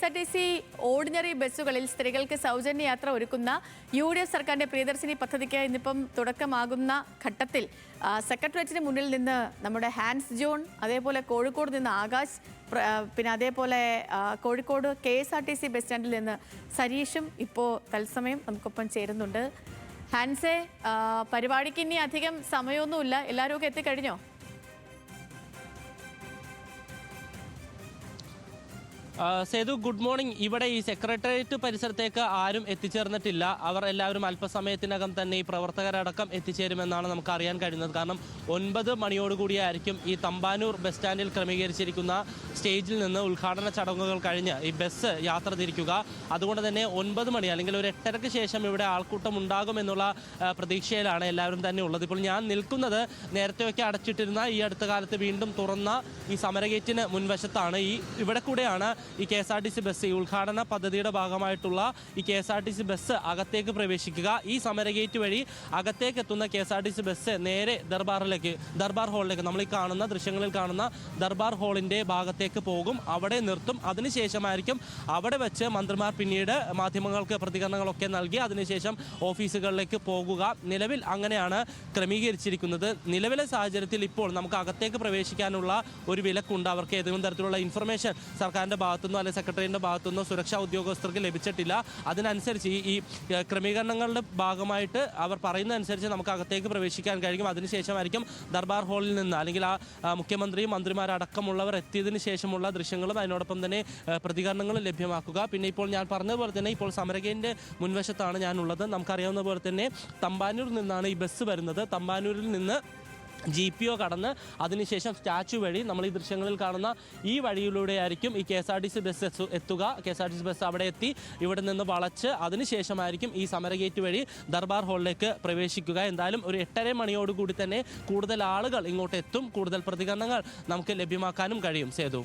KSRTC ordinary ബസ്സുകളിൽ സ്ത്രീകൾക്ക് സൗജന്യ യാത്ര ഒരുക്കുന്ന UDF സർക്കാരിന്റെ പ്രിയദർശിനി പദ്ധതിക്ക് ഇന്നിപ്പം തുടക്കമാകുന്ന ഘട്ടത്തിൽ സെക്രട്ടേറിയറ്റിന് മുന്നിൽ നിന്ന് നമ്മുടെ ഹാൻസ് ജോൺ, അതേപോലെ കോഴിക്കോട് നിന്ന് ആകാശ്, പിന്നെ അതേപോലെ കോഴിക്കോട് KSRTC ബസ് സ്റ്റാൻഡിൽ നിന്ന് സരീഷും ഇപ്പോൾ തത്സമയം നമുക്കൊപ്പം ചേരുന്നുണ്ട്. ഹാൻസെ, പരിപാടിക്ക് ഇനി അധികം സമയമൊന്നുമില്ല, എല്ലാവരും ഒക്കെ എത്തിക്കഴിഞ്ഞോ? Sethu, good morning. ഇവിടെ ഈ സെക്രട്ടേറിയറ്റ് പരിസരത്തേക്ക് ആരും എത്തിച്ചേർന്നിട്ടില്ല. അവർ എല്ലാവരും അല്പസമയത്തിനകം തന്നെ ഈ പ്രവർത്തകരടക്കം എത്തിച്ചേരുമെന്നാണ് നമുക്ക് അറിയാൻ കഴിയുന്നത്. കാരണം 9 മണിയോടുകൂടിയായിരിക്കും ഈ തമ്പാനൂർ ബസ് സ്റ്റാൻഡിൽ ക്രമീകരിച്ചിരിക്കുന്ന സ്റ്റേജിൽ നിന്ന് ഉദ്ഘാടന ചടങ്ങുകൾ കഴിഞ്ഞ് ഈ ബസ് യാത്ര തിരിക്കുക. അതുകൊണ്ട് തന്നെ 9 മണി അല്ലെങ്കിൽ ഒരു 8:30-ക്ക് ശേഷം ഇവിടെ ആൾക്കൂട്ടം ഉണ്ടാകുമെന്നുള്ള പ്രതീക്ഷയിലാണ് എല്ലാവരും തന്നെ ഉള്ളത്. ഇപ്പോൾ ഞാൻ നിൽക്കുന്നത് നേരത്തെയൊക്കെ അടച്ചിട്ടിരുന്ന ഈ അടുത്ത കാലത്ത് വീണ്ടും തുറന്ന ഈ സമരഗേറ്റിന് മുൻവശത്താണ്. ഇവിടെ കൂടെയാണ് ഈ KSRTC ബസ്, ഈ ഉദ്ഘാടന പദ്ധതിയുടെ ഭാഗമായിട്ടുള്ള ഈ KSRTC ബസ് അകത്തേക്ക് പ്രവേശിക്കുക. ഈ സമരഗേറ്റ് വഴി അകത്തേക്ക് എത്തുന്ന KSRTC ബസ് നേരെ ദർബാർ ഹാളിലേക്ക്, നമ്മൾ ഈ കാണുന്ന ദൃശ്യങ്ങളിൽ കാണുന്ന ദർബാർ ഹാളിൻ്റെ ഭാഗത്തേക്ക് പോകും. അവിടെ നിർത്തും. അതിനുശേഷമായിരിക്കും അവിടെ വെച്ച് മന്ത്രിമാർ പിന്നീട് മാധ്യമങ്ങൾക്ക് പ്രതികരണങ്ങളൊക്കെ നൽകി അതിനുശേഷം ഓഫീസുകളിലേക്ക് പോകുക. നിലവിൽ അങ്ങനെയാണ് ക്രമീകരിച്ചിരിക്കുന്നത്. നിലവിലെ സാഹചര്യത്തിൽ ഇപ്പോൾ നമുക്ക് അകത്തേക്ക് പ്രവേശിക്കാനുള്ള ഒരു വിലക്കുണ്ട്. അവർക്ക് ഏതെങ്കിലും തരത്തിലുള്ള ഇൻഫർമേഷൻ സർക്കാരിൻ്റെ ഭാഗത്തുനിന്നോ അല്ലെങ്കിൽ സെക്രട്ടറിയുടെ ഭാഗത്തുനിന്നോ സുരക്ഷാ ഉദ്യോഗസ്ഥർക്ക് ലഭിച്ചിട്ടില്ല. അതിനനുസരിച്ച് ഈ ക്രമീകരണങ്ങളുടെ ഭാഗമായിട്ട് അവർ പറയുന്നതനുസരിച്ച് നമുക്ക് അകത്തേക്ക് പ്രവേശിക്കാൻ കഴിയും. അതിനുശേഷമായിരിക്കും ദർബാർ ഹാളിൽ നിന്ന് അല്ലെങ്കിൽ മുഖ്യമന്ത്രിയും മന്ത്രിമാരടക്കമുള്ളവർ എത്തിയതിനു ശേഷമുള്ള ദൃശ്യങ്ങളും അതിനോടൊപ്പം തന്നെ പ്രതികരണങ്ങളും ലഭ്യമാക്കുക. പിന്നെ ഇപ്പോൾ ഞാൻ പറഞ്ഞതുപോലെ തന്നെ ഇപ്പോൾ സമരഗേറ്റിൻ്റെ മുൻവശത്താണ് ഞാനുള്ളത്. നമുക്കറിയാവുന്ന പോലെ തന്നെ തമ്പാനൂരിൽ നിന്നാണ് ഈ ബസ് വരുന്നത്. തമ്പാനൂരിൽ നിന്ന് GPO കടന്ന് അതിനുശേഷം സ്റ്റാച്യു വഴി നമ്മൾ ഈ ദൃശ്യങ്ങളിൽ കാണുന്ന ഈ വഴിയിലൂടെയായിരിക്കും ഈ KSRTC ബസ് എത്തുക. KSRTC ബസ് അവിടെ എത്തി ഇവിടെ നിന്ന് വളച്ച് അതിനുശേഷമായിരിക്കും ഈ സമരഗേറ്റ് വഴി ദർബാർ ഹാളിലേക്ക് പ്രവേശിക്കുക. എന്തായാലും ഒരു 8:30 മണിയോടുകൂടി തന്നെ കൂടുതൽ ആളുകൾ ഇങ്ങോട്ട് എത്തും. കൂടുതൽ പ്രതികരണങ്ങൾ നമുക്ക് ലഭ്യമാക്കാനും കഴിയും. സേതു.